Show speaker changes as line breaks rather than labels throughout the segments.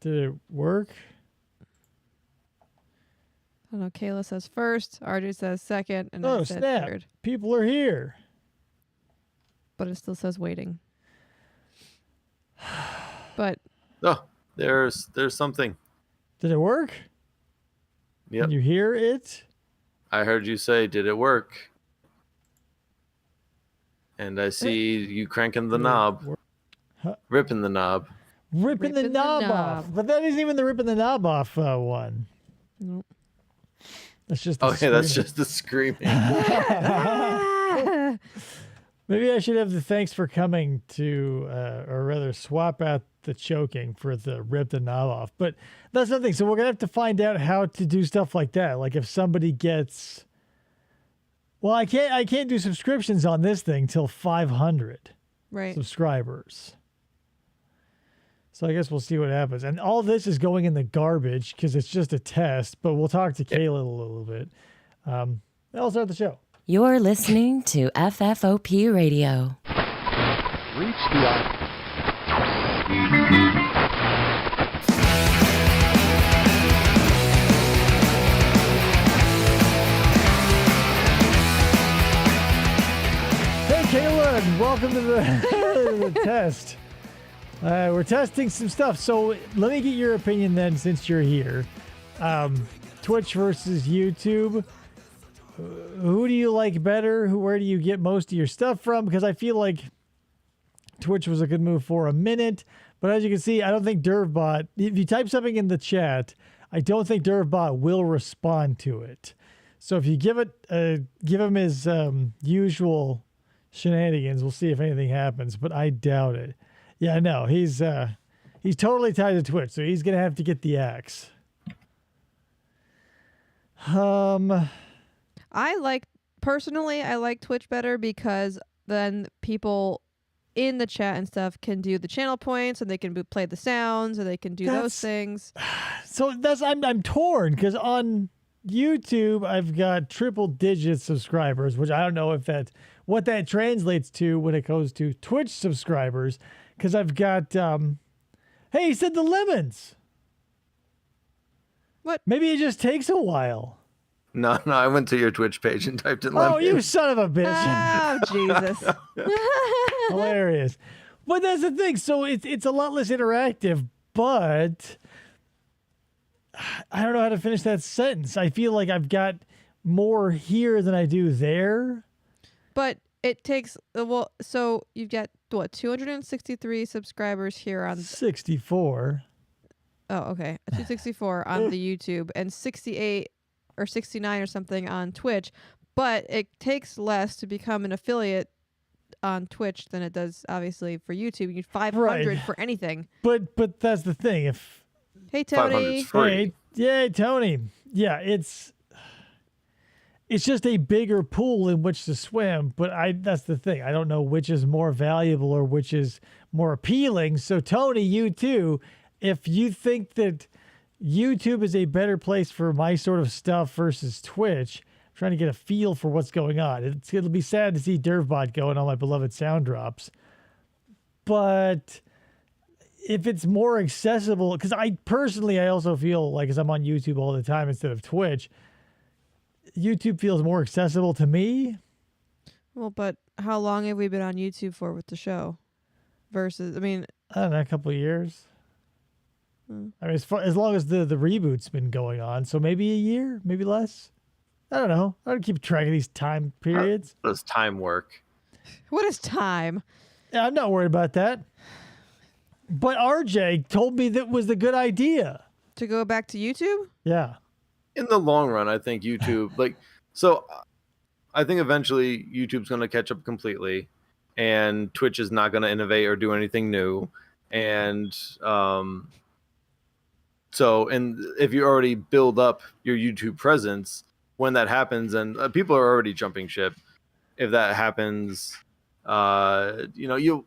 Did it work?
I don't know. Kayla says first. RJ says second. And I said
snap.
third.
People are here.
But it still says waiting. But
there's something.
Did it work?
Yep.
Can you hear it?
I heard you say, did it work? And I see you cranking the knob. Ripping the knob.
Ripping the knob off. But that isn't even the ripping the knob off one.
Nope.
That's just
that's just the screaming.
Maybe I should have the thanks for coming to, or rather swap out the choking for the rip the knob off. But that's nothing. So we're going to have to find out how to do stuff like that. Like if somebody gets, well, I can't do subscriptions on this thing till 500 subscribers. So I guess we'll see what happens. And all this is going in the garbage because it's just a test, but we'll talk to Kayla a little bit. I'll start the show.
You're listening to FFOP Radio.
Reach the
Hey, Kayla, and welcome to the test. We're testing some stuff. So let me get your opinion then, since you're here. Twitch versus YouTube. Who do you like better? Where do you get most of your stuff from? Because I feel like Twitch was a good move for a minute. But as you can see, I don't think Dervbot, if you type something in the chat, I don't think Dervbot will respond to it. So if you give him his usual shenanigans, we'll see if anything happens. But I doubt it. Yeah, no, he's totally tied to Twitch, so he's gonna have to get the axe.
I like Twitch better because then people in the chat and stuff can do the channel points and they can play the sounds and they can do those things.
So I'm torn because on YouTube I've got triple digit subscribers, which I don't know if what that translates to when it goes to Twitch subscribers. Because I've got, hey, he said the lemons.
What?
Maybe it just takes a while.
No, I went to your Twitch page and typed in lemons.
Oh, you son of a bitch.
Oh, Jesus.
Hilarious. But that's the thing. So it's a lot less interactive, but I don't know how to finish that sentence. I feel like I've got more here than I do there.
But it takes, so you've got, 263 subscribers here on...
64.
Oh, okay. 264 on the YouTube and 68 or 69 or something on Twitch. But it takes less to become an affiliate on Twitch than it does, obviously, for YouTube. You need 500 for anything.
But that's the thing.
Hey, Tony.
Hey, Tony. Yeah, it's just a bigger pool in which to swim, but that's the thing. I don't know which is more valuable or which is more appealing. So Tony, you too, if you think that YouTube is a better place for my sort of stuff versus Twitch, I'm trying to get a feel for what's going on. It'll be sad to see Dervbot go and all my beloved sound drops. But if it's more accessible, because I also feel like, as I'm on YouTube all the time instead of Twitch, YouTube feels more accessible to me.
Well, but how long have we been on YouTube for with the show? Versus, I don't
know, a couple of years. As long as the reboot's been going on, so maybe a year, maybe less. I don't know. I don't keep track of these time periods.
How does time work?
What is time?
Yeah, I'm not worried about that. But RJ told me that was the good idea.
To go back to YouTube?
Yeah.
In the long run, I think YouTube, I think eventually YouTube's going to catch up completely, and Twitch is not going to innovate or do anything new. And if you already build up your YouTube presence, when that happens, and people are already jumping ship, if that happens, you'll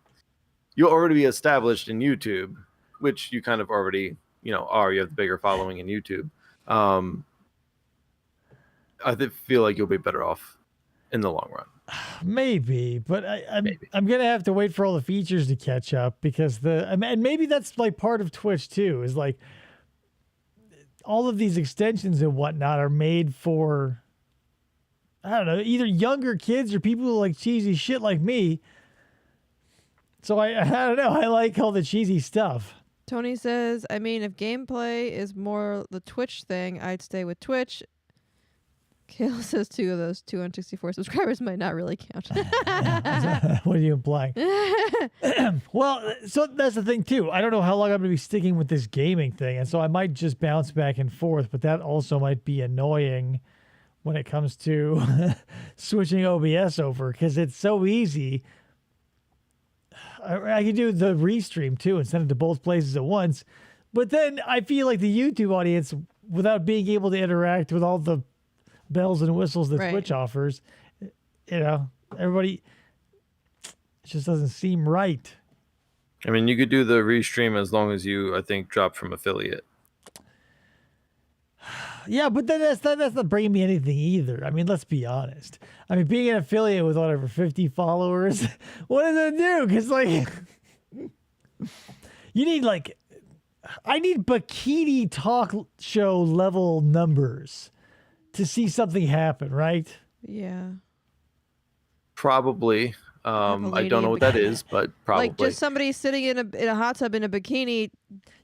already be established in YouTube, which you kind of already, are. You have the bigger following in YouTube. I feel like you'll be better off in the long run.
Maybe, but I'm
Maybe.
I'm gonna have to wait for all the features to catch up because and maybe that's like part of Twitch too. Is like all of these extensions and whatnot are made for, I don't know, either younger kids or people who like cheesy shit like me. So I don't know. I like all the cheesy stuff.
Tony says, I mean, if gameplay is more the Twitch thing, I'd stay with Twitch. Kale says 2 of those 264 subscribers might not really count.
What are you implying? Well, so that's the thing too. I don't know how long I'm going to be sticking with this gaming thing, and so I might just bounce back and forth. But that also might be annoying when it comes to switching OBS over because it's so easy. I could do the restream too and send it to both places at once. But then I feel like the YouTube audience, without being able to interact with all the bells and whistles that
Right.
Twitch offers, everybody, it just doesn't seem right.
I mean, you could do the restream as long as you, I think, drop from affiliate.
Yeah, but then that's not bringing me anything either. I mean, let's be honest. I mean, being an affiliate with whatever 50 followers, what does it do? Because like, you need like, I need bikini talk show level numbers to see something happen, right?
Yeah.
Probably. I
lady
don't know
in
what that
bikini.
is, but probably.
Like just somebody sitting in a hot tub in a bikini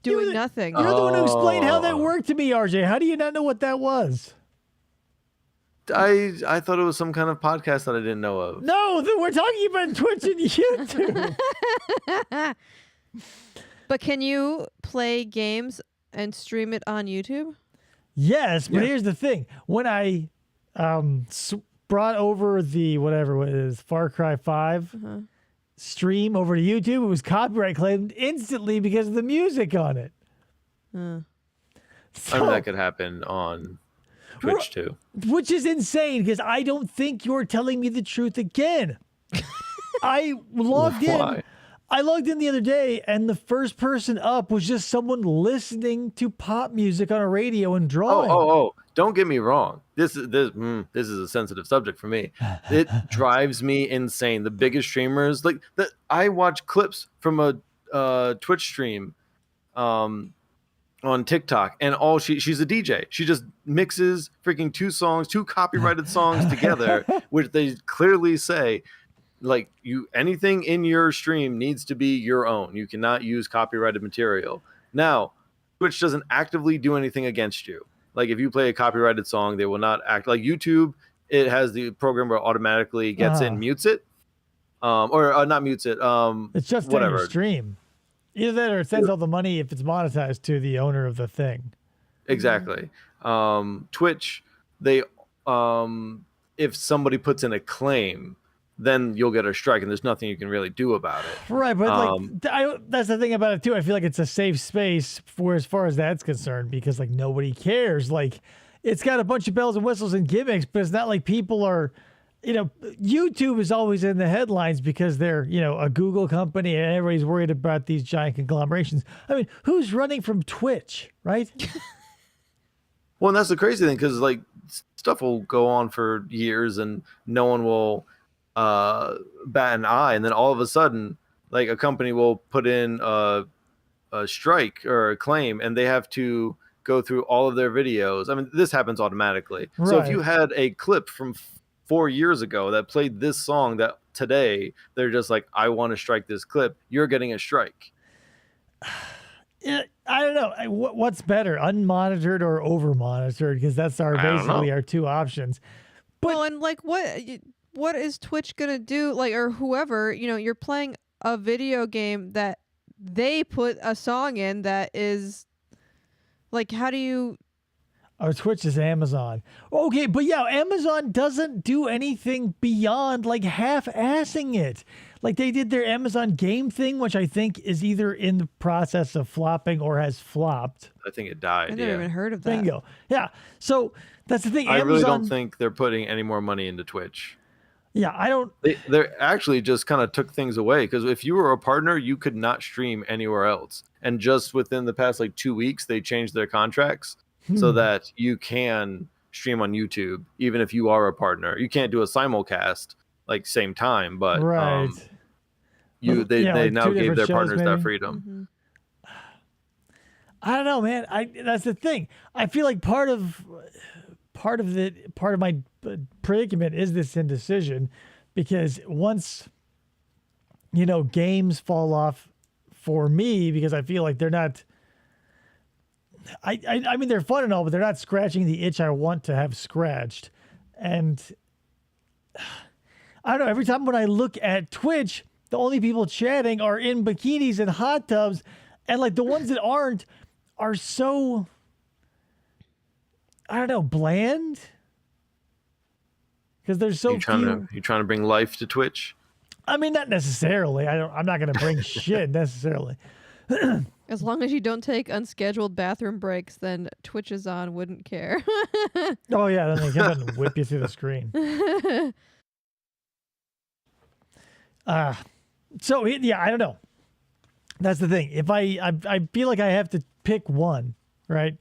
doing
the-
nothing.
You're the one who explained how that
Oh.
worked to me, RJ. How do you not know what that was?
I thought it was some kind of podcast that I didn't know of.
No, we're talking about Twitch and YouTube.
But can you play games and stream it on YouTube?
Yes, but
Yeah.
here's the thing. When I brought over the whatever it is, Far Cry 5 stream over to YouTube, it was copyright claimed instantly because of the music on it.
I mean,
So,
that could happen on Twitch too.
which is insane because I don't think you're telling me the truth again. I logged in.
Why?
I logged in the other day, and the first person up was just someone listening to pop music on a radio and drawing.
Oh! Don't get me wrong. This is a sensitive subject for me. It drives me insane. The biggest streamers, I watch clips from a Twitch stream, on TikTok, and she's a DJ. She just mixes freaking two copyrighted songs together, which they clearly say, like, anything in your stream needs to be your own. You cannot use copyrighted material. Now, Twitch doesn't actively do anything against you. Like if you play a copyrighted song, they will not act like YouTube. It has the program where it automatically gets in, mutes it, or not mutes it.
It's just
whatever.
on your stream. Either that or it sends all the money if it's monetized to the owner of the thing.
Exactly. Twitch, they if somebody puts in a claim, then you'll get a strike, and there's nothing you can really do about it.
Right, but that's the thing about it too. I feel like it's a safe space for as far as that's concerned because like nobody cares. Like it's got a bunch of bells and whistles and gimmicks, but it's not like people are, YouTube is always in the headlines because they're, a Google company and everybody's worried about these giant conglomerations. I mean, who's running from Twitch, right?
Well, and that's the crazy thing because like stuff will go on for years and no one will bat an eye, and then all of a sudden, like a company will put in a strike or a claim, and they have to go through all of their videos. I mean, this happens automatically. So if
Right.
you had a clip from 4 years ago that played this song that today they're just like, I want to strike this clip, you're getting a strike.
Yeah, I don't know. What's better, unmonitored or over-monitored? Because that's
I don't
basically
know.
our two options. But-
Well, and like what is Twitch gonna do? Like, or whoever, you're playing a video game that they put a song in that is like, how do you?
Our Twitch is Amazon. Okay, but yeah, Amazon doesn't do anything beyond like half-assing it. Like they did their Amazon game thing, which I think is either in the process of flopping or has flopped.
I think it
I
died.
never
Yeah.
even heard of that.
Bingo. Yeah. So that's the thing.
I
Amazon,
really don't think they're putting any more money into Twitch.
Yeah, I don't.
They're actually just kind of took things away because if you were a partner, you could not stream anywhere else. And just within the past 2 weeks, they changed their contracts so that you can stream on YouTube even if you are a partner. You can't do a simulcast, like same time, but
Right.
they
like
now
two
gave
different
their
shows,
partners
maybe?
that freedom.
I don't know, man. That's the thing. I feel like part of my predicament is this indecision, because once games fall off for me, because I feel like they're not. I mean, they're fun and all, but they're not scratching the itch I want to have scratched, and I don't know. Every time when I look at Twitch, the only people chatting are in bikinis and hot tubs, and like the ones that aren't are so, I don't know, bland. Because there's so few.
You trying to bring life to Twitch?
I mean, not necessarily. I'm not gonna bring shit necessarily.
As long as you don't take unscheduled bathroom breaks, then Twitch is on. Wouldn't care.
Oh yeah, then they come out and whip you through the screen. So yeah, I don't know. That's the thing. If I feel like I have to pick one, right?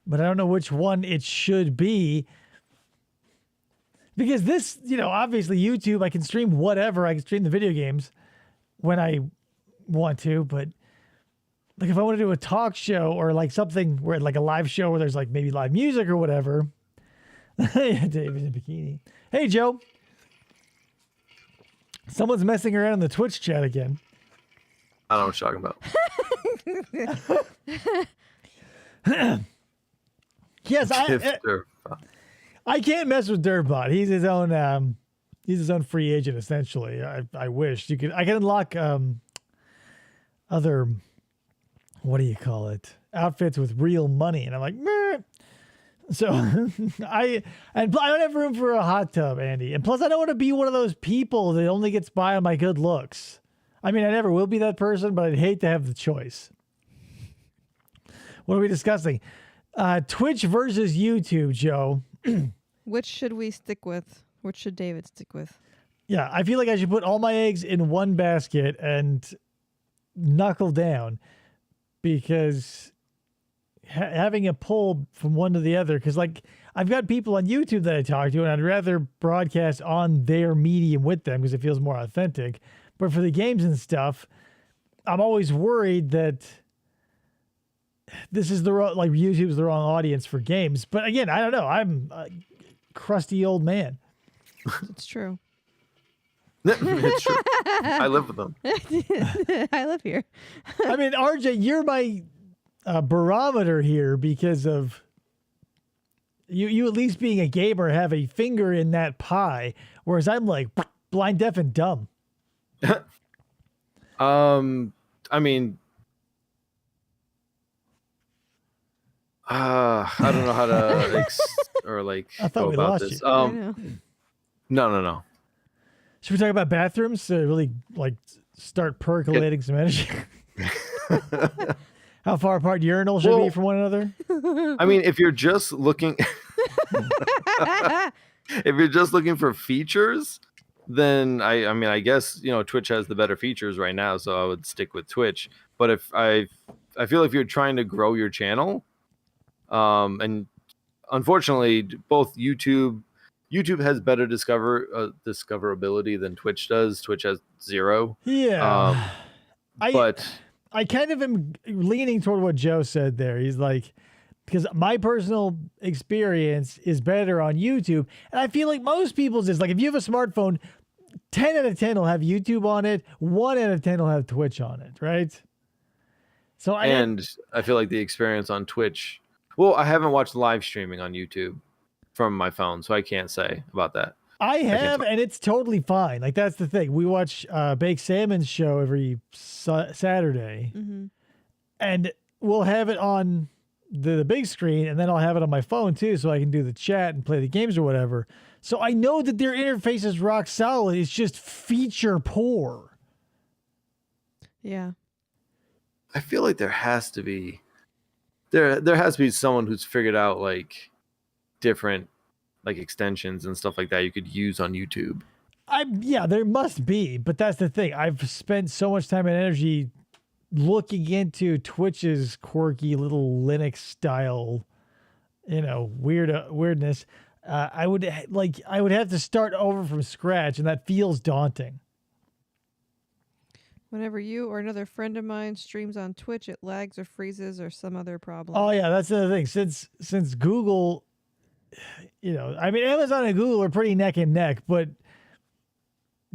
But I don't know which one it should be. Because this, obviously YouTube, I can stream whatever. I can stream the video games when I want to, but like if I want to do a talk show or like something where like a live show where there's like maybe live music or whatever. Yeah, David's in a bikini. Hey, Joe. Someone's messing around in the Twitch chat again.
I don't know what you're talking about.
Yes, I can't mess with Dirtbot. He's his own free agent essentially. I wish you could. I can unlock other, what do you call it? Outfits with real money, and I'm like, meh. So I don't have room for a hot tub, Andy, and plus I don't want to be one of those people that only gets by on my good looks. I mean, I never will be that person, but I'd hate to have the choice. What are we discussing? Twitch versus YouTube, Joe.
Which should we stick with? Which should David stick with?
Yeah, I feel like I should put all my eggs in one basket and knuckle down, because having a pull from one to the other, because like I've got people on YouTube that I talk to, and I'd rather broadcast on their medium with them because it feels more authentic. But for the games and stuff, I'm always worried that this is like YouTube's the wrong audience for games. But again, I don't know. I'm a crusty old man.
It's true.
It's true. I live with them.
I live here.
I mean, RJ, you're my barometer here because of you at least being a gamer, have a finger in that pie, whereas I'm like blind, deaf, and dumb.
I mean, I don't know how to
I thought
go
we
about
lost
this.
you.
I know.
No.
Should we talk about bathrooms to really like start percolating some energy? How far apart urinals should be from one another?
I mean, if you're just looking, for features, then I guess Twitch has the better features right now, so I would stick with Twitch. But if I feel if you're trying to grow your channel, and unfortunately, both YouTube has better discoverability than Twitch does. Twitch has 0.
Yeah.
But
I kind of am leaning toward what Joe said there. He's like, because my personal experience is better on YouTube. And I feel like most people's is like, if you have a smartphone, 10 out of 10 will have YouTube on it. 1 out of 10 will have Twitch on it. Right. So
I feel like the experience on Twitch, well, I haven't watched live streaming on YouTube from my phone, so I can't say about that.
I have, and it's totally fine. Like, that's the thing. We watch Baked Salmon's show every Saturday, and we'll have it on the big screen, and then I'll have it on my phone too, so I can do the chat and play the games or whatever. So I know that their interface is rock solid. It's just feature poor.
Yeah.
I feel like there has to be someone who's figured out like different like extensions and stuff like that you could use on YouTube.
Yeah, there must be, but that's the thing. I've spent so much time and energy looking into Twitch's quirky little Linux style, weirdness. I would have to start over from scratch, and that feels daunting.
Whenever you or another friend of mine streams on Twitch, it lags or freezes or some other problem.
Oh yeah, that's the other thing. Since Google, I mean, Amazon and Google are pretty neck and neck, but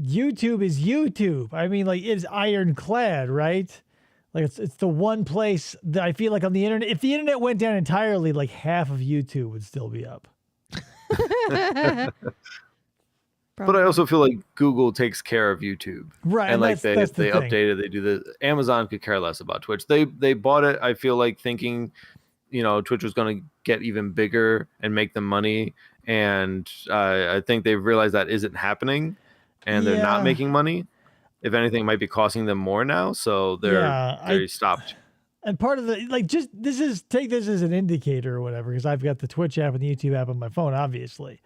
YouTube is YouTube. I mean, like, it's ironclad, right? Like, it's the one place that I feel like on the internet, if the internet went down entirely, like half of YouTube would still be up.
But I also feel like Google takes care of YouTube,
Right?
and like
that's
they
the thing.
updated, they do the Amazon could care less about Twitch. They bought it, I feel like, thinking, Twitch was going to get even bigger and make them money, and I think they've realized that isn't happening, and they're not making money. If anything, it might be costing them more now, so they stopped.
And part of the take this as an indicator or whatever, because I've got the Twitch app and the YouTube app on my phone, obviously.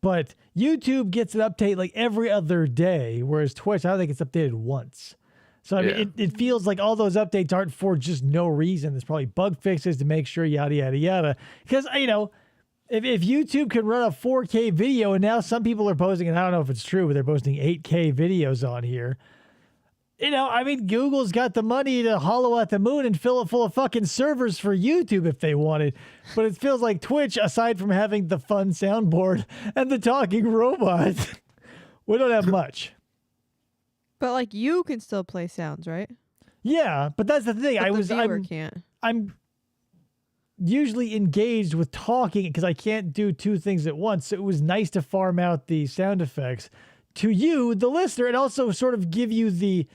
But YouTube gets an update like every other day, whereas Twitch, I don't think it's updated once. So I mean, it feels like all those updates aren't for just no reason. There's probably bug fixes to make sure, yada yada yada. Because if YouTube can run a 4K video, and now some people are posting, and I don't know if it's true, but they're posting 8K videos on here. I mean, Google's got the money to hollow out the moon and fill it full of fucking servers for YouTube if they wanted. But it feels like Twitch, aside from having the fun soundboard and the talking robot, we don't have much.
But like, you can still play sounds, right?
Yeah, but that's the thing.
But the viewer can't.
I'm usually engaged with talking because I can't do two things at once. So it was nice to farm out the sound effects to you, the listener, and also sort of give you the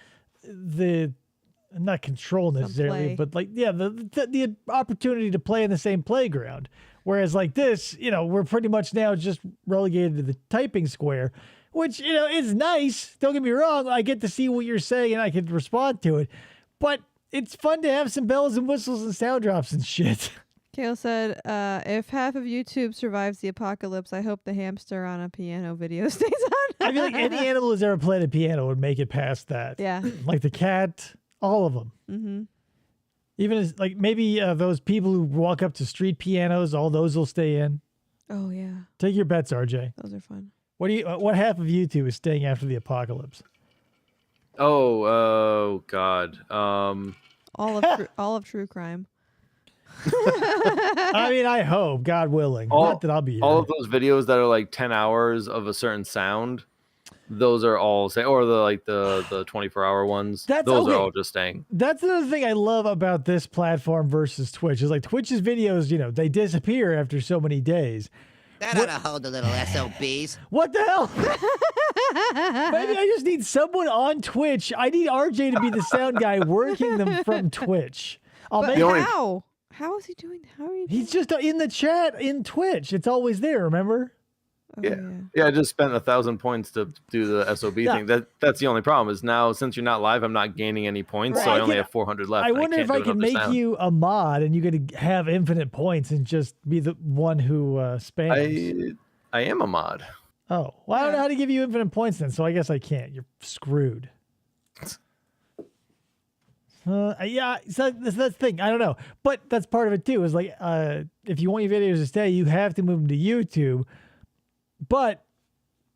not control necessarily, but like, the opportunity to play in the same playground. Whereas like this, we're pretty much now just relegated to the typing square, which, is nice. Don't get me wrong. I get to see what you're saying and I can respond to it, but it's fun to have some bells and whistles and sound drops and shit.
Kale said, if half of YouTube survives the apocalypse, I hope the hamster on a piano video stays on.
I feel like any animal who's ever played a piano would make it past that.
Yeah.
Like the cat, all of them.
Mm-hmm.
Even as like maybe those people who walk up to street pianos, all those will stay in.
Oh yeah.
Take your bets, RJ.
Those are fun.
What half of YouTube is staying after the apocalypse?
Oh God.
All of true crime.
I mean, I hope, God willing. Not that I'll be here.
All of those videos that are like 10 hours of a certain sound, those are all or the 24-hour ones. Those are all just staying.
That's another thing I love about this platform versus Twitch is like Twitch's videos, they disappear after so many days.
That ought to hold the little SOBs.
What the hell? Maybe I just need someone on Twitch. I need RJ to be the sound guy working them from Twitch.
How? How is he doing? How are you?
He's just in the chat in Twitch. It's always there. Remember?
Oh,
yeah. I just spent 1,000 points to do the SOB thing. That's the only problem. Is now since you're not live, I'm not gaining any points, so I only have 400 left.
I wonder if I can make you a mod and you could have infinite points and just be the one who spams.
I am a mod.
Oh, well, I don't know how to give you infinite points then, so I guess I can't. You're screwed. Yeah, so that's the thing. I don't know. But that's part of it too, is like, if you want your videos to stay, you have to move them to YouTube. But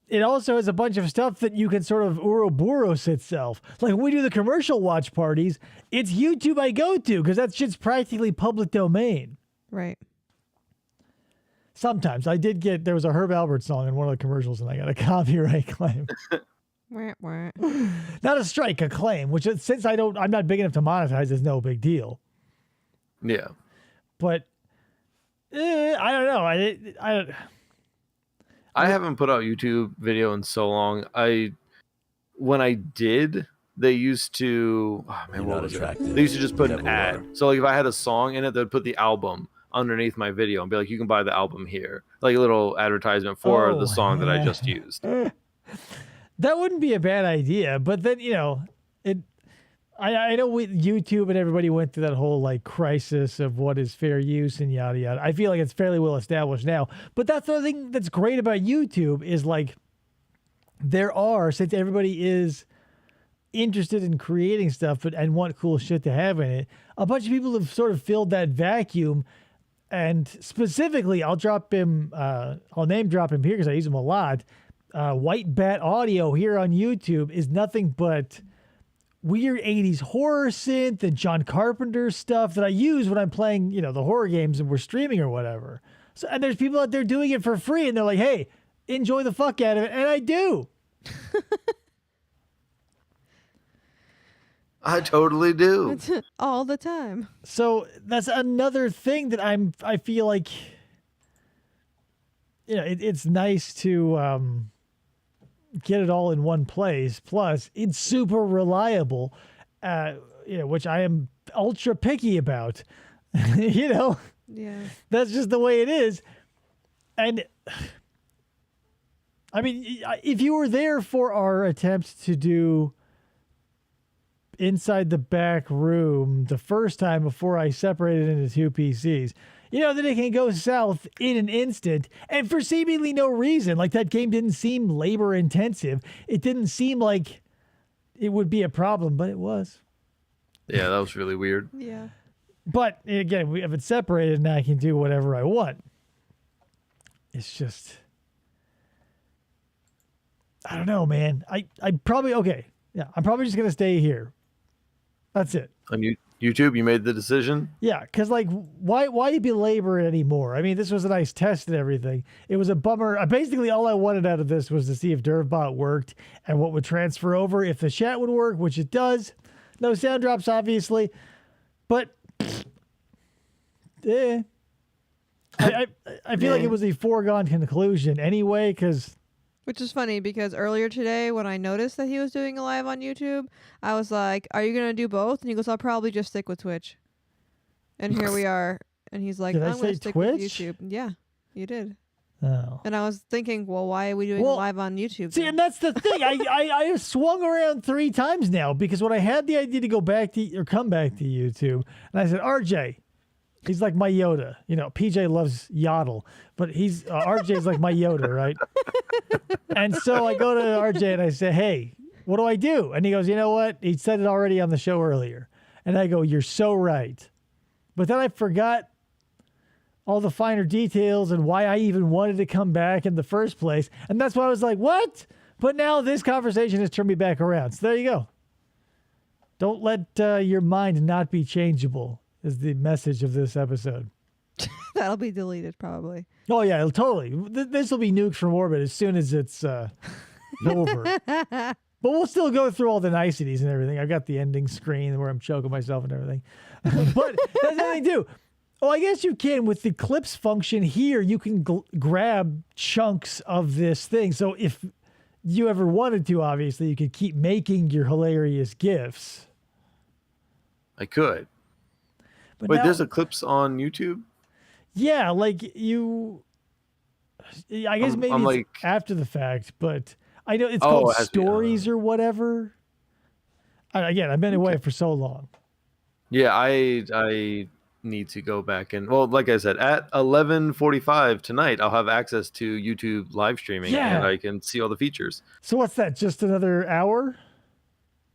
it also has a bunch of stuff that you can sort of Ouroboros itself. Like when we do the commercial watch parties, it's YouTube I go to because that shit's practically public domain.
Right.
Sometimes. There was a Herb Alpert song in one of the commercials and I got a copyright claim. Not a strike, a claim, which since I'm not big enough to monetize, is no big deal.
Yeah.
But I don't know.
I haven't put out YouTube video in so long. When I did, they used to what was it? They used to just put an ad. So like if I had a song in it, they'd put the album underneath my video and be like, you can buy the album here. Like a little advertisement for the song that I just used.
That wouldn't be a bad idea, but then I know YouTube and everybody went through that whole like crisis of what is fair use and yada yada. I feel like it's fairly well established now, but that's the other thing that's great about YouTube is like since everybody is interested in creating stuff and want cool shit to have in it, a bunch of people have sort of filled that vacuum. And specifically, I'll name drop him here because I use him a lot. White Bat Audio here on YouTube is nothing but weird 80s horror synth and John Carpenter stuff that I use when I'm playing, the horror games and we're streaming or whatever. So, and there's people out there doing it for free and they're like, hey, enjoy the fuck out of it. And I do.
I totally do.
All the time.
So that's another thing that I feel like, it's nice to get it all in one place. Plus, it's super reliable, which I am ultra picky about.
Yeah.
That's just the way it is. And I mean, if you were there for our attempt to do Inside the Back Room the first time before I separated into two PCs, that it can go south in an instant and for seemingly no reason. Like, that game didn't seem labor intensive. It didn't seem like it would be a problem, but it was.
Yeah, that was really weird.
Yeah.
But again, we have it separated and I can do whatever I want. It's just, I don't know, man. I'm probably just going to stay here. That's it.
On YouTube, you made the decision?
Yeah, because why belabor it anymore? I mean, this was a nice test and everything. It was a bummer. Basically, all I wanted out of this was to see if DervBot worked and what would transfer over, if the chat would work, which it does. No sound drops, obviously. But, I feel like it was a foregone conclusion anyway, because...
Which is funny because earlier today when I noticed that he was doing a live on YouTube, I was like, are you going to do both? And he goes, I'll probably just stick with Twitch. And here we are. And he's like,
Did
I'm
I
going to
say
stick
Twitch?
with YouTube. Yeah, you did.
Oh.
And I was thinking, well, why are we doing live on YouTube?
See, and that's the thing. I have swung around 3 times now because when I had the idea to come back to YouTube, and I said, RJ, he's like my Yoda. PJ loves Yodel, but RJ's like my Yoda, right? And so I go to RJ and I say, hey, what do I do? And he goes, you know what? He said it already on the show earlier. And I go, you're so right. But then I forgot all the finer details and why I even wanted to come back in the first place. And that's why I was like, what? But now this conversation has turned me back around. So there you go. Don't let your mind not be changeable is the message of this episode.
That'll be deleted probably.
Oh, yeah, totally. This will be nuked from orbit as soon as it's over. But we'll still go through all the niceties and everything. I've got the ending screen where I'm choking myself and everything. But that's the thing, too. Oh, I guess you can. With the clips function here, you can grab chunks of this thing. So if you ever wanted to, obviously, you could keep making your hilarious GIFs.
I could.
But
Wait,
now,
there's a clips on YouTube?
yeah, like I guess maybe
I'm
it's
like,
after the fact, but I know it's called stories or whatever. Again, I've been away for so long.
Yeah, I need to go back and, well, like I said, at 11:45 tonight, I'll have access to YouTube live streaming and I can see all the features.
So what's that? Just another hour?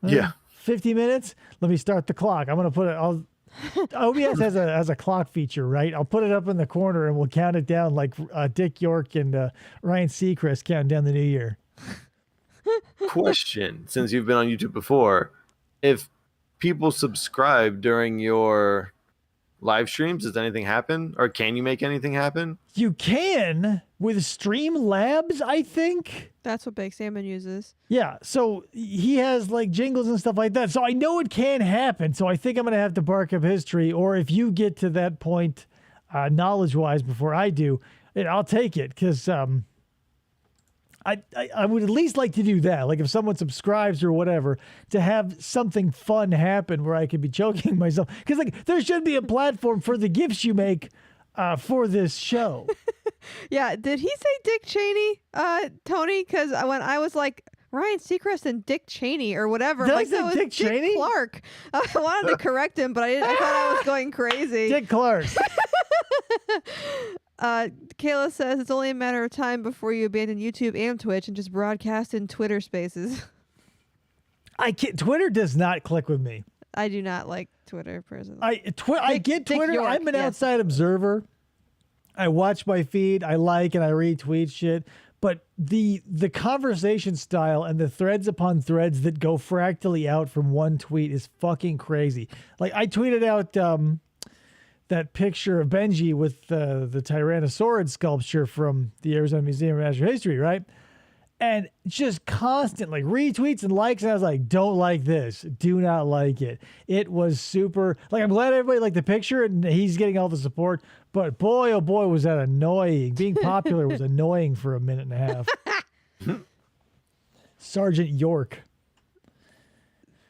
Yeah.
50 minutes? Let me start the clock. I'm going to put it, OBS has a clock feature, right? I'll put it up in the corner and we'll count it down like Dick York and Ryan Seacrest counting down the new year.
Question, since you've been on YouTube before, if people subscribe during your live streams, does anything happen? Or can you make anything happen?
You can with Streamlabs, I think.
That's what Baked Salmon uses.
Yeah, so he has like jingles and stuff like that. So I know it can happen. So I think I'm going to have to bark up his tree. Or if you get to that point knowledge-wise before I do, I'll take it. Because I would at least like to do that. Like if someone subscribes or whatever, to have something fun happen where I could be choking myself. Because like there should be a platform for the gifts you make for this show.
Yeah, did he say Dick Cheney, Tony? Because when I was like, Ryan Seacrest and Dick Cheney or whatever.
Did I
like,
say
no,
Dick Cheney?
Clark. I wanted to correct him, but I thought I was going crazy.
Dick Clark.
Kayla says it's only a matter of time before you abandon YouTube and Twitch and just broadcast in Twitter Spaces.
Twitter does not click with me.
I do not like Twitter personally.
I get Twitter.
York,
I'm an
yes.
outside observer. I watch my feed, I like and I retweet shit. But the conversation style and the threads upon threads that go fractally out from one tweet is fucking crazy. Like I tweeted out that picture of Benji with the Tyrannosaurus sculpture from the Arizona Museum of Natural History, right? And just constant like retweets and likes. And I was like, don't like this. Do not like it. It was super. Like, I'm glad everybody liked the picture and he's getting all the support. But boy, oh boy, was that annoying. Being popular was annoying for a minute and a half. Sergeant York.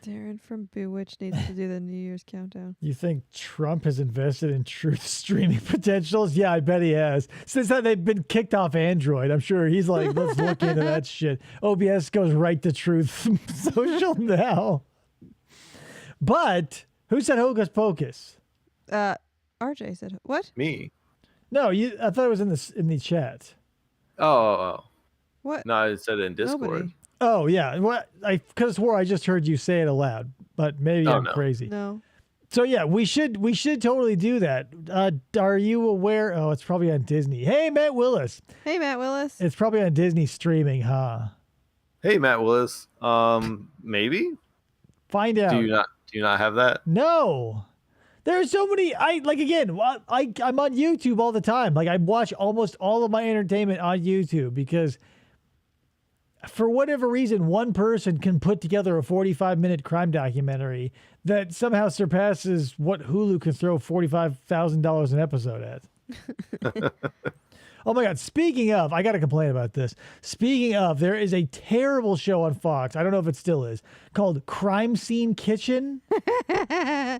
Darren from Bewitched needs to do the New Year's countdown.
You think Trump has invested in truth streaming potentials? Yeah, I bet he has. Since that they've been kicked off Android, I'm sure he's like, let's look into that shit. OBS goes right to Truth Social now. But who said Hocus Pocus?
RJ said what?
Me.
No, I thought it was in the chat.
Oh.
What?
No, I said it in Discord.
Nobody.
Oh yeah, well, I could have swore I just heard you say it aloud, but maybe I'm crazy.
No.
So yeah, we should totally do that. Are you aware? Oh, it's probably on Disney. Hey, Matt Willis.
Hey, Matt Willis.
It's probably on Disney streaming, huh?
Hey, Matt Willis. Maybe.
Find out.
Do you not have that?
No. There's so many. I'm on YouTube all the time. Like I watch almost all of my entertainment on YouTube because, for whatever reason, one person can put together a 45-minute crime documentary that somehow surpasses what Hulu can throw $45,000 an episode at. Oh my God. Speaking of, I got to complain about this. Speaking of, there is a terrible show on Fox. I don't know if it still is, called Crime Scene Kitchen.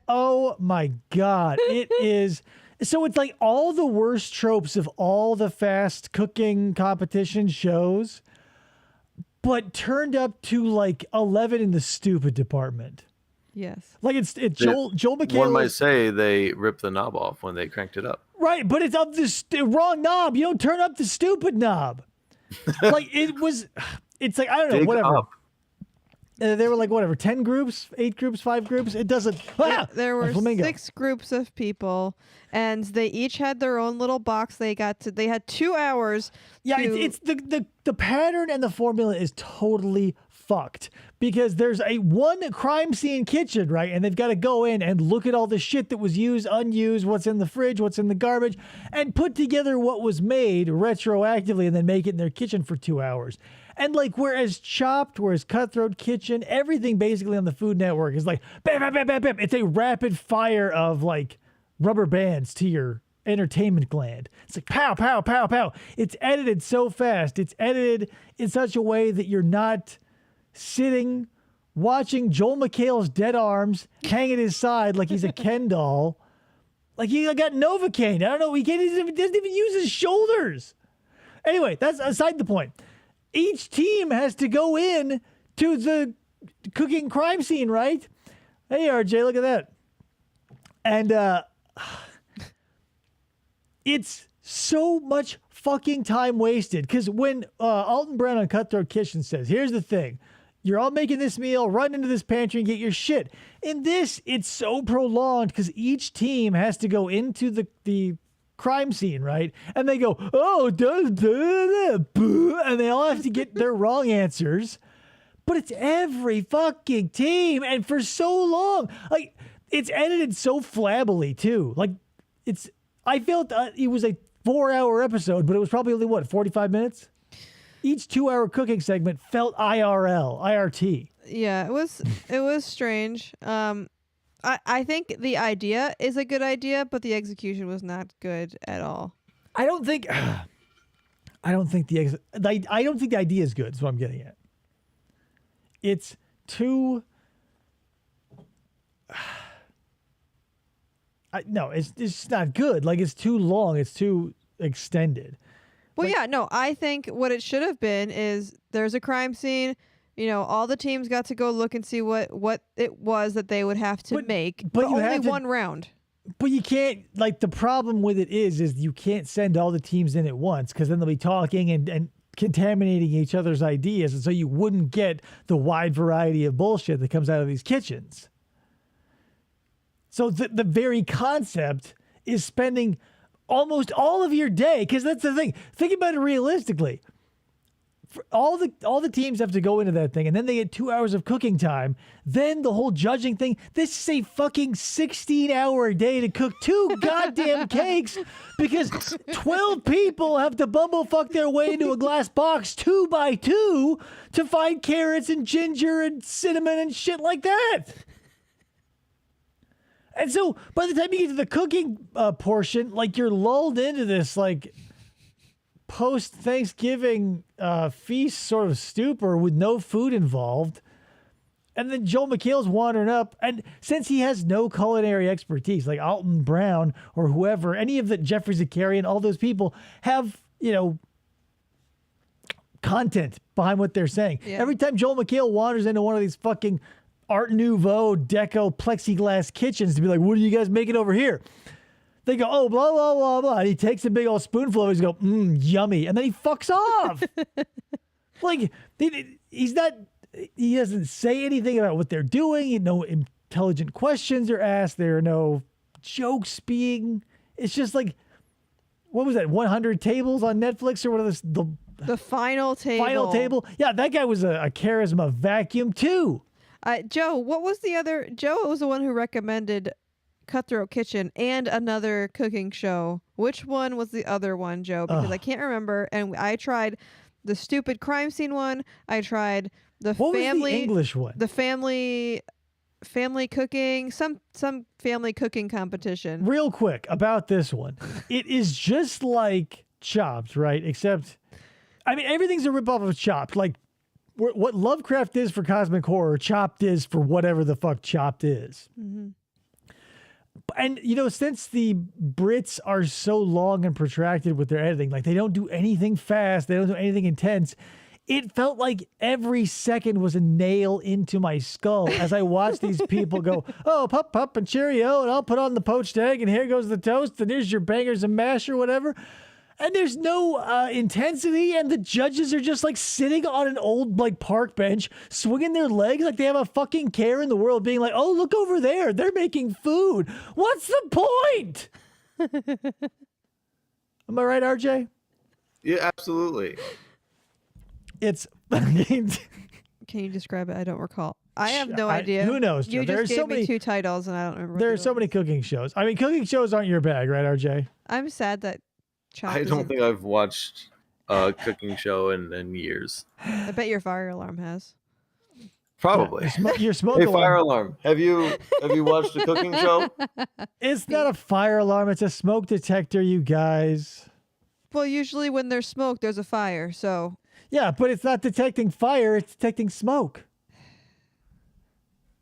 Oh my God. It is. So it's like all the worst tropes of all the fast cooking competition shows, but turned up to like 11 in the stupid department.
Yes.
Like it's Joel McHale.
One might say they ripped the knob off when they cranked it up.
Right, but it's up the wrong knob. You don't turn up the stupid knob. Like it's like, I don't know,
Dig
whatever.
up.
They were like, whatever, 10 groups, 8 groups, 5 groups. It doesn't.
There were
Flamingo.
6 groups of people, and they each had their own little box. They had 2 hours.
Yeah, it's the pattern and the formula is totally fucked because there's one crime scene kitchen, right? And they've got to go in and look at all the shit that was used, unused, what's in the fridge, what's in the garbage, and put together what was made retroactively and then make it in their kitchen for 2 hours. And like, whereas Cutthroat Kitchen, everything basically on the Food Network is like, bam, bam, bam, bam, bam. It's a rapid fire of like rubber bands to your entertainment gland. It's like pow, pow, pow, pow. It's edited so fast. It's edited in such a way that you're not sitting watching Joel McHale's dead arms hang at his side like he's a Ken doll. Like he got Novocaine. I don't know. He doesn't even use his shoulders. Anyway, that's aside the point. Each team has to go in to the cooking crime scene, right? Hey, RJ, look at that. And it's so much fucking time wasted. Because when Alton Brown on Cutthroat Kitchen says, here's the thing. You're all making this meal, run into this pantry and get your shit. In this, it's so prolonged because each team has to go into the crime scene, right? And they go, oh, and they all have to get their wrong answers. But it's every fucking team, and for so long. Like, it's edited so flabbily, too. Like, I felt it was a 4-hour episode, but it was probably only, 45 minutes? Each 2-hour cooking segment felt IRT.
Yeah, it was strange. I think the idea is a good idea, but the execution was not good at all.
I don't think the idea is good. Is what I'm getting at. It's too. It's just not good. Like, it's too long. It's too extended.
Well, yeah, no, I think what it should have been is there's a crime scene. You know, all the teams got to go look and see what it was that they would have to make, but only one round.
But you can't, like, the problem with it is you can't send all the teams in at once because then they'll be talking and contaminating each other's ideas. And so you wouldn't get the wide variety of bullshit that comes out of these kitchens. So the very concept is spending almost all of your day, because that's the thing. Think about it realistically. All the teams have to go into that thing, and then they get 2 hours of cooking time. Then the whole judging thing. This is a fucking 16-hour day to cook 2 goddamn cakes because 12 people have to bumblefuck their way into a glass box 2 by 2 to find carrots and ginger and cinnamon and shit like that. And so by the time you get to the cooking portion, like you're lulled into this like post-Thanksgiving feast sort of stupor with no food involved. And then Joel McHale's wandering up. And since he has no culinary expertise, like Alton Brown or whoever, any of the Jeffrey Zakarian, all those people have, content behind what they're saying. Yeah. Every time Joel McHale wanders into one of these fucking Art Nouveau deco plexiglass kitchens to be like, what are you guys making over here? They go, oh, blah, blah, blah, blah. And he takes a big old spoonful of it. He's go, yummy. And then he fucks off. Like, he doesn't say anything about what they're doing. No intelligent questions are asked. There are no jokes being. It's just like, what was that, 100 Tables on Netflix or what is this?
The Final Table.
Final Table. Yeah, that guy was a charisma vacuum too.
Joe, what was the other? Joe was the one who recommended Cutthroat Kitchen and another cooking show. Which one was the other one, Joe? Because I can't remember. And I tried the stupid crime scene one. I tried
what was the English one?
The family cooking, some family cooking competition.
Real quick about this one. It is just like Chopped, right? Except, I mean, everything's a ripoff of Chopped. Like what Lovecraft is for cosmic horror, Chopped is for whatever the fuck Chopped is. Mm-hmm. And, since the Brits are so long and protracted with their editing, like they don't do anything fast, they don't do anything intense, it felt like every second was a nail into my skull as I watched these people go, oh, pup, and cheerio, and I'll put on the poached egg, and here goes the toast, and here's your bangers and mash or whatever. And there's no intensity, and the judges are just like sitting on an old like park bench, swinging their legs like they have a fucking care in the world, being like, "Oh, look over there, they're making food. What's the point?" Am I right, RJ?
Yeah, absolutely.
It's.
Can you describe it? I don't recall. I have no idea.
Who knows?
You just gave me 2 titles, and I don't remember.
There are so many cooking shows. I mean, cooking shows aren't your bag, right, RJ?
I'm sad that.
I don't think I've watched a cooking show in years.
I bet your fire alarm has.
Probably.
Your smoke
Hey,
alarm.
fire alarm. Have you watched a cooking show?
It's not a fire alarm. It's a smoke detector, you guys.
Well, usually when there's smoke, there's a fire. So.
Yeah, but it's not detecting fire. It's detecting smoke.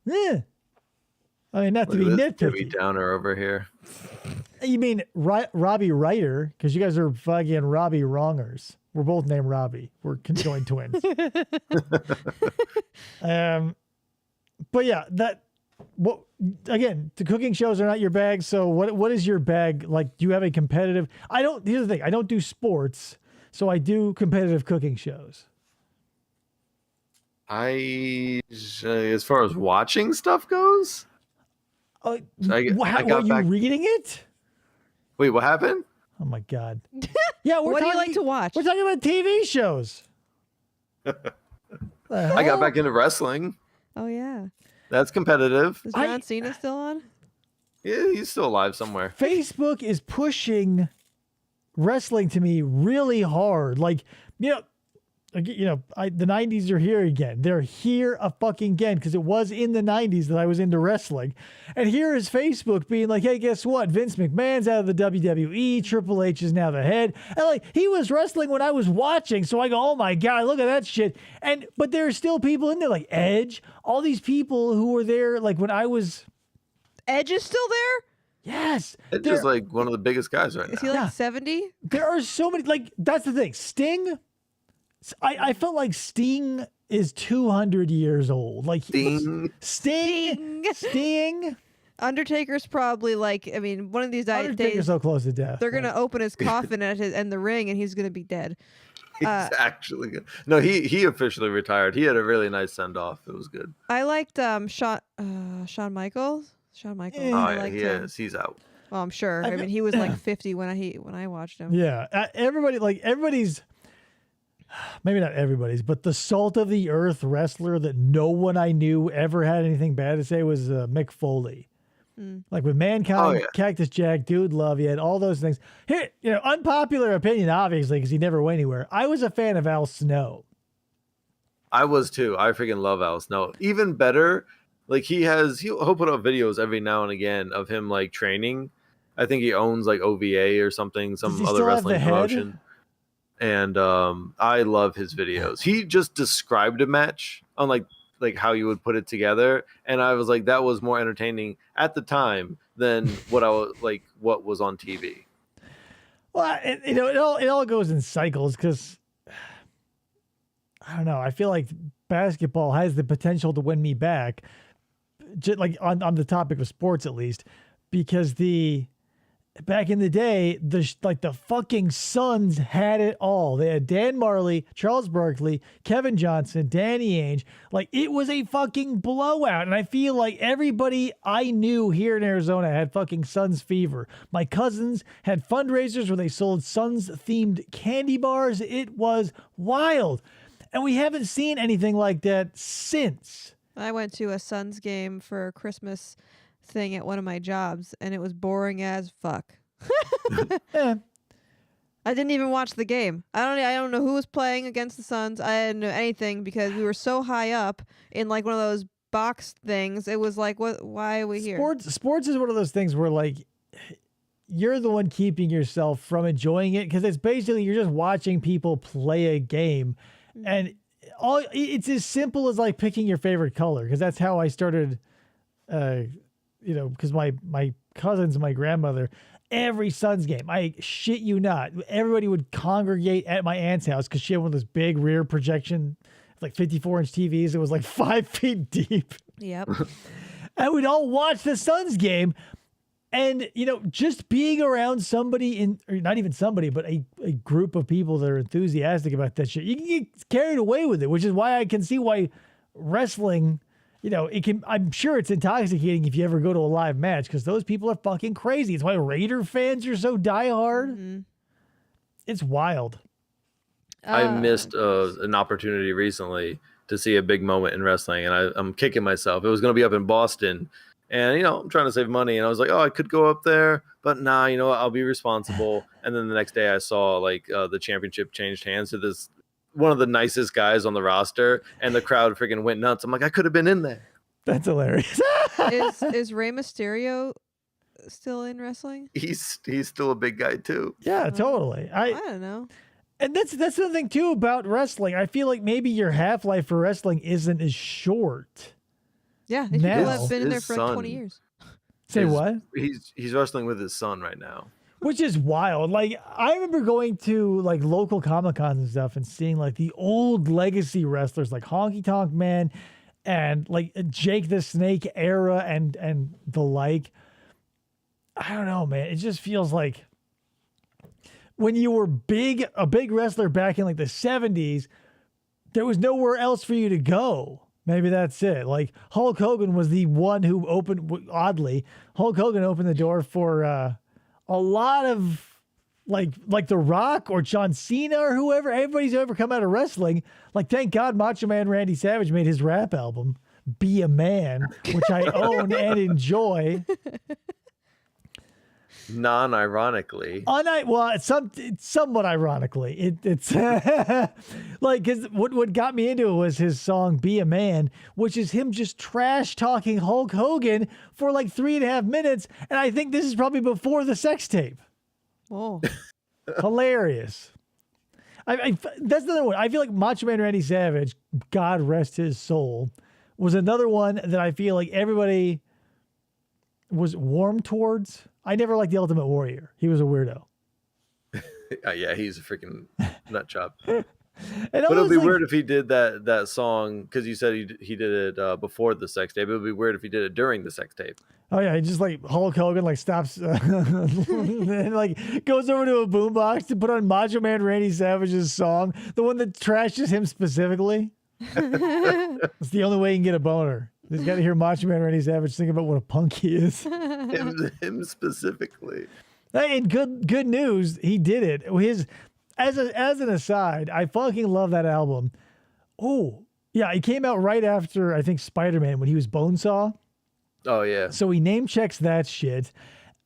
Yeah. I mean, not to be nitpicky.
Debbie Downer over here.
You mean Robbie Ryder? Because you guys are fucking Robbie Wrongers. We're both named Robbie. We're conjoined twins. But yeah, again, the cooking shows are not your bag. So what is your bag? Like, do you have a competitive? Here's the thing. I don't do sports, so I do competitive cooking shows.
As far as watching stuff goes,
were you reading it?
Wait, what happened?
Oh my God. Yeah,
what do you like to watch?
We're talking about TV shows.
I got back into wrestling.
Oh yeah.
That's competitive.
Is John Cena still on?
Yeah, he's still alive somewhere.
Facebook is pushing wrestling to me really hard. Like, the 90s are here again. They're here again because it was in the 90s that I was into wrestling. And here is Facebook being like, hey, guess what? Vince McMahon's out of the WWE. Triple H is now the head. And like, he was wrestling when I was watching. So I go, oh my God, look at that shit. But there are still people in there like Edge, all these people who were there like when I was.
Edge is still there?
Yes.
Edge is like one of the biggest guys right now.
Is he like 70?
There are so many, like, that's the thing. Sting. I felt like Sting is 200 years old. Like Sting.
Undertaker's probably like, I mean, one of these days.
Undertaker's so close to death.
They're going to open his coffin and the ring, and he's going to be dead.
He's actually good. No, he officially retired. He had a really nice send off. It was good.
I liked Shawn Michaels. Shawn Michaels.
Oh yeah, he is. He's out.
Well, I'm sure. I mean, he was like 50 when I watched him.
Yeah, everybody's maybe not everybody's, but the salt of the earth wrestler that no one I knew ever had anything bad to say was Mick Foley. Like with Mankind, Cactus Jack, Dude Love, he had all those things. Here, unpopular opinion, obviously, because he never went anywhere. I was a fan of Al Snow.
I was too. I freaking love Al Snow. Even better, like he'll put up videos every now and again of him like training. I think he owns like OVA or something, some other wrestling promotion. And I love his videos. He just described a match on like how you would put it together, and I was like, that was more entertaining at the time than what was on TV.
Well, it all goes in cycles because I don't know. I feel like basketball has the potential to win me back, just like on the topic of sports at least, because back in the day, the fucking Suns had it all. They had Dan Marley, Charles Barkley, Kevin Johnson, Danny Ainge. Like, it was a fucking blowout. And I feel like everybody I knew here in Arizona had fucking Suns fever. My cousins had fundraisers where they sold Suns-themed candy bars. It was wild. And we haven't seen anything like that since.
I went to a Suns game for Christmas thing at one of my jobs, and it was boring as fuck.
Yeah.
I didn't even watch the game. I don't know who was playing against the Suns. I didn't know anything because we were so high up in like one of those box things. It was like, what? Why are we here?
Sports is one of those things where like you're the one keeping yourself from enjoying it because it's basically you're just watching people play a game, and it's as simple as like picking your favorite color because that's how I started. Because my cousins and my grandmother, every Suns game, I shit you not, everybody would congregate at my aunt's house because she had one of those big rear projection, like 54-inch TVs. It was like 5 feet deep.
Yep.
And we'd all watch the Suns game. And, just being around somebody or not even somebody, but a group of people that are enthusiastic about that shit, you can get carried away with it, which is why I can see why wrestling... I'm sure it's intoxicating if you ever go to a live match because those people are fucking crazy. It's why Raider fans are so diehard. Mm-hmm. It's wild.
I missed an opportunity recently to see a big moment in wrestling, and I'm kicking myself. It was going to be up in Boston, and, I'm trying to save money, and I was like, I could go up there, but nah, I'll be responsible. And then the next day I saw, the championship changed hands to this one of the nicest guys on the roster, and the crowd freaking went nuts. I'm like, I could have been in there.
That's hilarious.
Is Rey Mysterio still in wrestling?
He's still a big guy too.
Yeah, totally. I
don't know.
And that's the thing too about wrestling. I feel like maybe your half-life for wrestling isn't as short.
Yeah, these people have been in there for like 20 years.
Say what?
He's wrestling with his son right now.
Which is wild. Like, I remember going to like local Comic-Cons and stuff and seeing like the old legacy wrestlers like Honky Tonk Man and like Jake the Snake era and the like. I don't know, man. It just feels like when you were a big wrestler back in like the 70s, there was nowhere else for you to go. Maybe that's it. Like Hulk Hogan was the one who oddly, Hulk Hogan opened the door for a lot of like The Rock or John Cena or whoever, everybody's ever come out of wrestling. Like, thank God Macho Man Randy Savage made his rap album, Be a Man, which I own and enjoy.
Non-ironically.
It's somewhat ironically. It's like, cause what got me into it was his song Be a Man, which is him just trash talking Hulk Hogan for like 3.5 minutes. And I think this is probably before the sex tape.
Oh,
hilarious. That's another one. I feel like Macho Man Randy Savage, God rest his soul, was another one that I feel like everybody was warm towards. I never liked the Ultimate Warrior. He was a weirdo.
Yeah, he's a freaking nut job.
But
it would be weird if he did that song, because you said he did it before the sex tape. It would be weird if he did it during the sex tape.
Oh yeah, he just like Hulk Hogan like stops and like goes over to a boombox to put on Macho Man Randy Savage's song, the one that trashes him specifically. It's the only way you can get a boner. He's got to hear Macho Man Randy Savage think about what a punk he is.
him specifically.
Hey, and good news, he did it. As an aside, I fucking love that album. Oh, yeah, it came out right after, I think, Spider-Man when he was Bonesaw.
Oh yeah.
So he name checks that shit.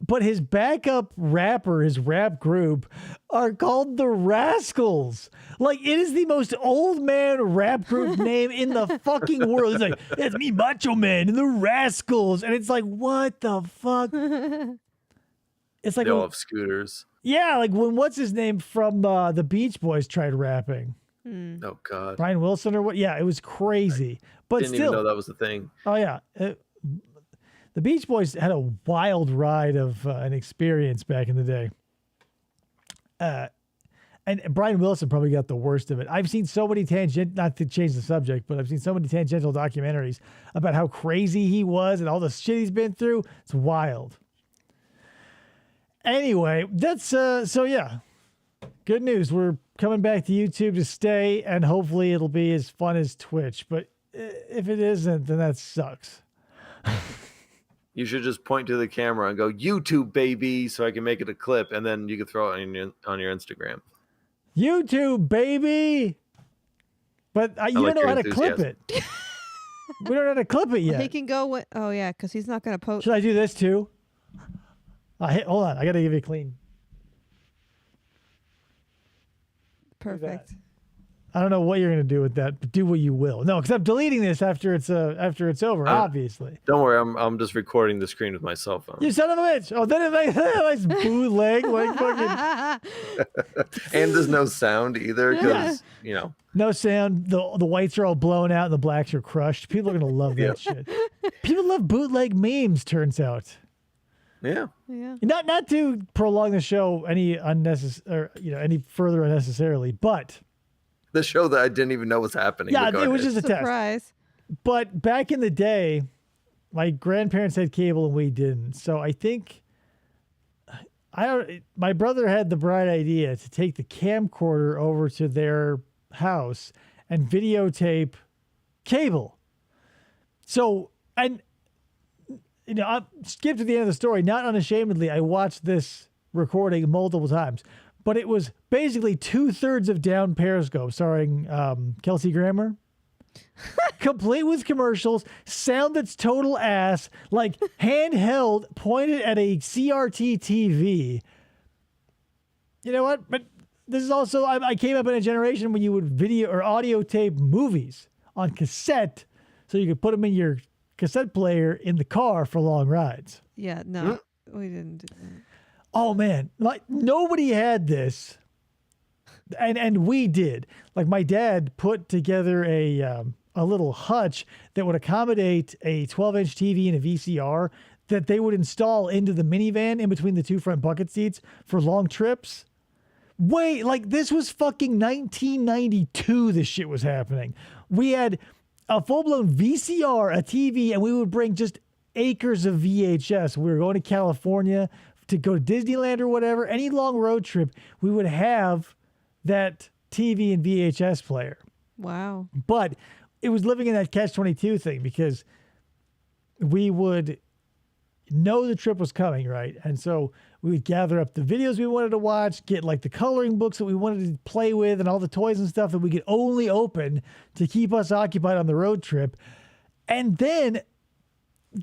But his backup rapper, his rap group, are called the Rascals. Like, it is the most old man rap group name in the fucking world. It's like, it's me, Macho Man, and the Rascals. And it's like, what the fuck? It's like,
They all have scooters.
yeah, like when what's his name from the Beach Boys tried rapping.
Oh God.
Brian Wilson or what? Yeah, it was crazy. But
Didn't
still,
even know that was the thing.
oh yeah, the Beach Boys had a wild ride of an experience back in the day. And Brian Wilson probably got the worst of it. I've seen so many not to change the subject, but I've seen so many tangential documentaries about how crazy he was and all the shit he's been through. It's wild. Anyway, that's so yeah. Good news. We're coming back to YouTube to stay, and hopefully it'll be as fun as Twitch. But if it isn't, then that sucks.
You should just point to the camera and go, YouTube, baby, so I can make it a clip, and then you can throw it on your Instagram.
YouTube, baby. But you
like
don't know
your
how to clip it. We don't know how to clip it yet.
He can go. Oh yeah, because he's not gonna post.
Should I do this too? Hold on. I got to give you a clean.
Perfect.
I don't know what you're going to do with that, but do what you will. No, because I'm deleting this after it's over, obviously.
Don't worry, I'm just recording the screen with my cell phone.
You son of a bitch. Oh, then it's nice bootleg, like fucking.
And there's no sound either, because,
No sound. The whites are all blown out and the blacks are crushed. People are going to love that shit. People love bootleg memes, turns out.
Yeah.
Yeah.
Not to prolong the show any any further unnecessarily, but
The show that I didn't even know was happening.
yeah, it was just a test.
Surprise.
But back in the day, my grandparents had cable and we didn't. So I think my brother had the bright idea to take the camcorder over to their house and videotape cable. So, and I skipped to the end of the story. Not unashamedly, I watched this recording multiple times, but it was basically 2/3 of Down Periscope, starring Kelsey Grammer, complete with commercials, sound that's total ass, like handheld, pointed at a CRT TV. You know what? But this is also I came up in a generation when you would video or audio tape movies on cassette, so you could put them in your cassette player in the car for long rides.
Yeah. No, we didn't do that.
Oh man, like nobody had this, and we did. Like my dad put together a little hutch that would accommodate a 12-inch TV and a VCR that they would install into the minivan in between the two front bucket seats for long trips. Wait, like this was fucking 1992. This shit was happening. We had a full-blown VCR, a TV, and we would bring just acres of VHS. We were going to California to go to Disneyland or whatever. Any long road trip, we would have that TV and VHS player.
Wow.
But it was living in that catch-22 thing because we would know the trip was coming, right? And so we would gather up the videos we wanted to watch, get like the coloring books that we wanted to play with and all the toys and stuff that we could only open to keep us occupied on the road trip. And then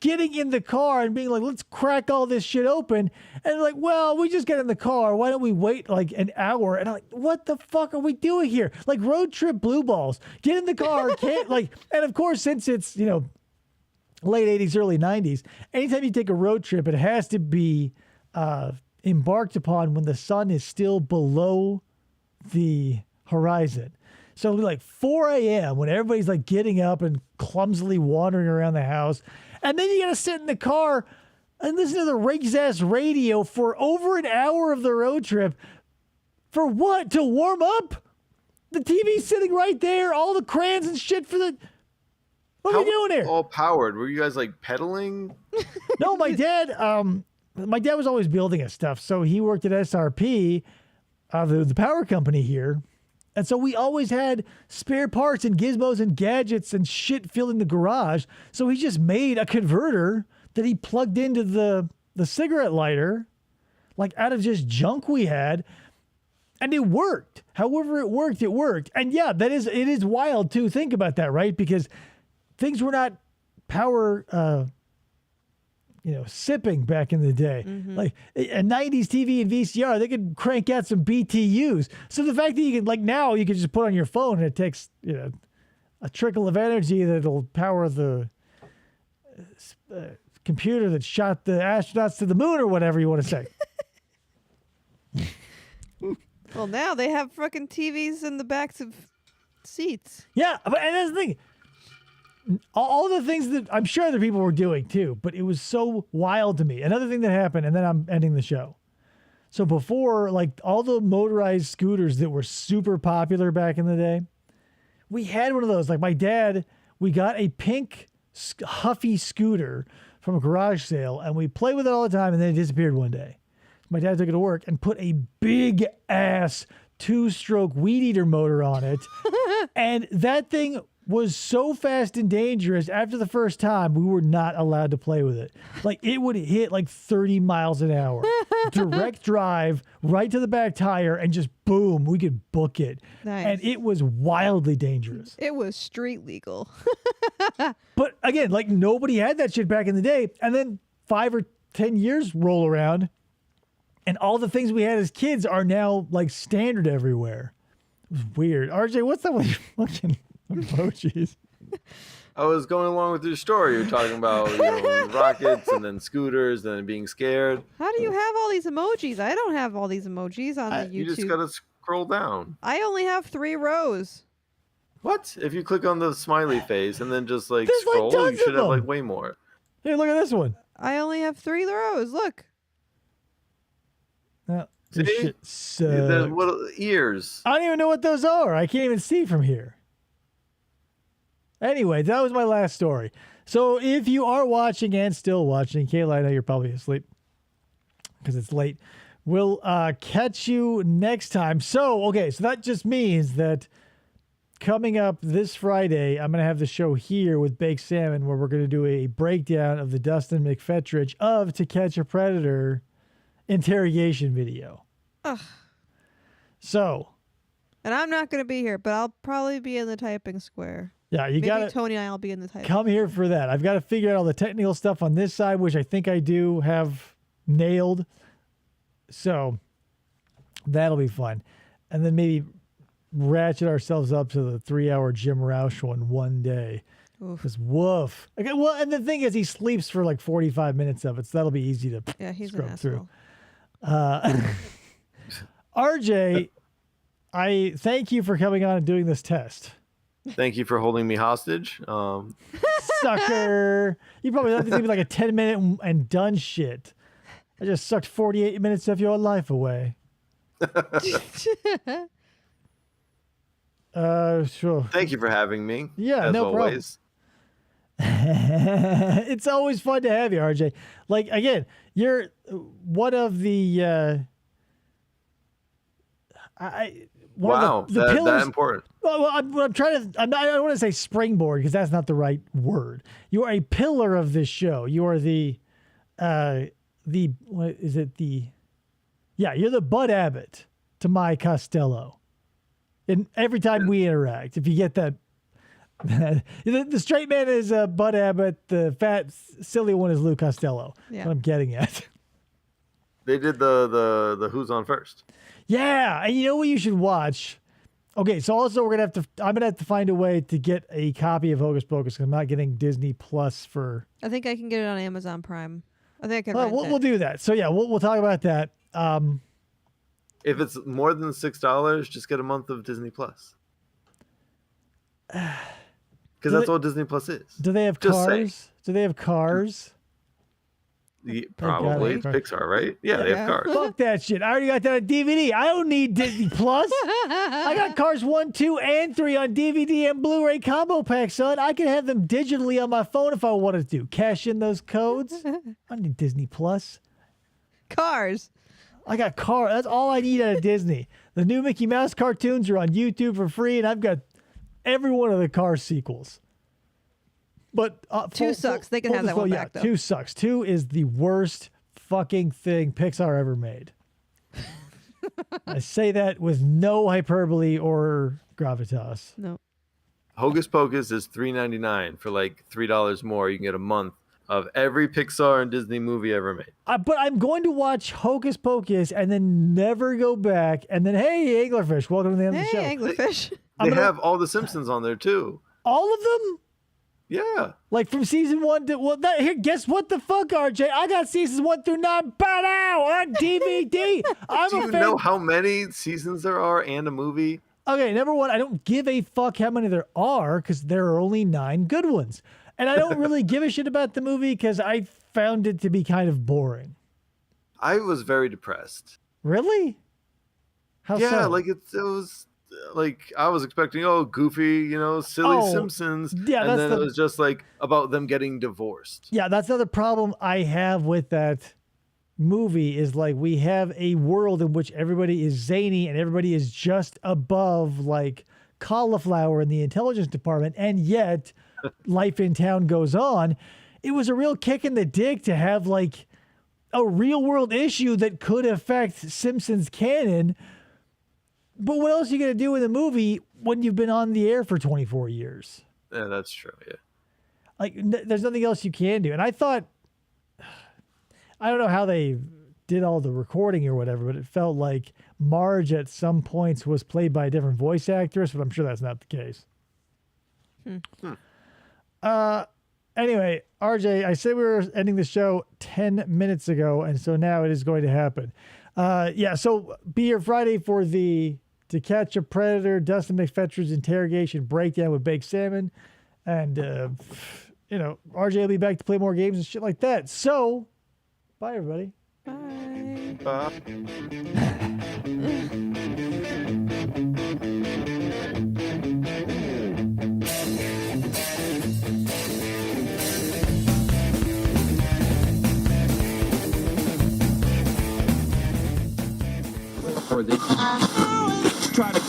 getting in the car and being like, let's crack all this shit open. And like, well, we just get in the car. Why don't we wait like an hour? And I'm like, what the fuck are we doing here? Like road trip blue balls. Get in the car. Can't like, and of course, since it's, late 80s, early 90s, anytime you take a road trip, it has to be embarked upon when the sun is still below the horizon. So like 4 a.m. when everybody's like getting up and clumsily wandering around the house. And then you got to sit in the car and listen to the Riggs ass radio for over an hour of the road trip. For what? To warm up? The TV's sitting right there. All the crayons and shit for the... What are we doing here?
All powered. Were you guys like pedaling?
No, my dad was always building us stuff. So he worked at SRP, the power company here. And so we always had spare parts and gizmos and gadgets and shit filling the garage. So he just made a converter that he plugged into the cigarette lighter, like out of just junk we had. And it worked. However it worked, it worked. And yeah, it is wild to think about that, right? Because things were not power, sipping back in the day. Like a 90s TV and VCR, they could crank out some BTUs. So the fact that you can, like now, you can just put on your phone and it takes, a trickle of energy that'll power the computer that shot the astronauts to the moon or whatever you want to say.
Well, now they have fucking TVs in the backs of seats.
Yeah, and that's the thing. All the things that I'm sure other people were doing too, but it was so wild to me. Another thing that happened, and then I'm ending the show. So before, like all the motorized scooters that were super popular back in the day, we had one of those. Like my dad, we got a pink Huffy scooter from a garage sale, and we played with it all the time, and then it disappeared one day. My dad took it to work and put a big ass 2-stroke weed eater motor on it. And that thing was so fast and dangerous. After the first time, we were not allowed to play with it. Like it would hit like 30 miles an hour, direct drive right to the back tire, and just boom, we could book it.
Nice.
And it was wildly dangerous.
It was street legal.
But again, like nobody had that shit back in the day. And then 5 or 10 years roll around, and all the things we had as kids are now like standard everywhere. It was weird. RJ, what's up with your fucking emojis?
I was going along with your story. You're talking about rockets and then scooters and then being scared.
How do you have all these emojis? I don't have all these emojis on the YouTube.
You just gotta scroll down.
I only have 3 rows.
What? If you click on the smiley face and then just like
There's, like,
scroll,
tons
you should
of
have like
them.
way more.
Hey, look at this one.
I only have 3 rows. Look.
This
See?
shit
There's
sucks.
little ears.
I don't even know what those are. I can't even see from here. Anyway, that was my last story. So if you are watching and still watching, Kayla, I know you're probably asleep because it's late. We'll catch you next time. So that just means that coming up this Friday, I'm going to have the show here with Baked Salmon where we're going to do a breakdown of the Dustin McFetridge of To Catch a Predator interrogation video.
Ugh.
So.
And I'm not going to be here, but I'll probably be in the typing square.
Yeah, you
Maybe
got to
Tony and I'll be in the typing.
come here for that. I've got to figure out all the technical stuff on this side, which I think I do have nailed. So that'll be fun. And then maybe ratchet ourselves up to the 3-hour Jim Roush one day. Because woof. Okay, well, and the thing is, he sleeps for like 45 minutes of it, so that'll be easy to
he's
scrub
an
through.
asshole.
RJ, I thank you for coming on and doing this test.
Thank you for holding me hostage.
Sucker. You probably thought this was gonna be like a 10-minute and done shit. I just sucked 48 minutes of your life away. Sure.
Thank you for having me.
Yeah,
as
no problem.
always.
It's always fun to have you, RJ. Like, again, you're one of the
Wow,
the pillars.
that important.
Well, I'm trying to. I don't want to say springboard because that's not the right word. You are a pillar of this show. You are what is it? You're the Bud Abbott to my Costello. And every time we interact, if you get that, the straight man is Bud Abbott. The fat, silly one is Lou Costello.
Yeah.
That's what I'm getting at.
They did the Who's on First.
Yeah, and you know what you should watch? Okay, so also I'm gonna have to find a way to get a copy of Hocus Pocus because I'm not getting Disney Plus for.
I think I can get it on Amazon Prime. I think I can.
Well,
rent
we'll
it.
do that. So yeah, we'll talk about that.
If it's more than $6, just get a month of Disney Plus. Because that's all Disney Plus is.
Do they have
Just
cars?
say.
Do they have cars?
Probably.
God.
It's Pixar, right? Yeah, they have cars.
Fuck that shit. I already got that on DVD. I don't need Disney Plus. I got Cars 1, 2, and 3 on DVD and Blu-ray combo pack, son. I can have them digitally on my phone if I wanted to. Cash in those codes. I don't need Disney Plus.
Cars.
I got car. That's all I need out of Disney. The new Mickey Mouse cartoons are on YouTube for free, and I've got every one of the Cars sequels. But
2 sucks. They can have that one back, though.
2 sucks. 2 is the worst fucking thing Pixar ever made. I say that with no hyperbole or gravitas.
No.
Hocus Pocus is $3.99 for like $3 more. You can get a month of every Pixar and Disney movie ever made.
But I'm going to watch Hocus Pocus and then never go back. And then, hey, Anglerfish, welcome to the end of the show.
Hey, Anglerfish.
They have all the Simpsons on there too.
All of them?
Yeah.
Like from season 1 to here. Guess what the fuck, RJ? I got seasons 1 through 9 on DVD.
Do you know how many seasons there are and a movie?
Okay, number one, I don't give a fuck how many there are because there are only 9 good ones, and I don't really give a shit about the movie because I found it to be kind of boring.
I was very depressed.
Really? How
Yeah,
so?
like it was. Like I was expecting, goofy, silly Simpsons.
Yeah,
and then it was just like about them getting divorced.
Yeah, that's another problem I have with that movie is like we have a world in which everybody is zany and everybody is just above like cauliflower in the intelligence department, and yet life in town goes on. It was a real kick in the dick to have like a real world issue that could affect Simpsons canon. But what else are you going to do in the movie when you've been on the air for 24 years?
Yeah, that's true. Yeah.
Like, there's nothing else you can do. And I thought, I don't know how they did all the recording or whatever, but it felt like Marge at some points was played by a different voice actress, but I'm sure that's not the case. Anyway, RJ, I said we were ending the show 10 minutes ago, and so now it is going to happen. So be here Friday for the To Catch a Predator, Dustin McFetridge's interrogation breakdown with baked salmon. And, RJ will be back to play more games and shit like that. So, bye, everybody.
Bye.
Or they try to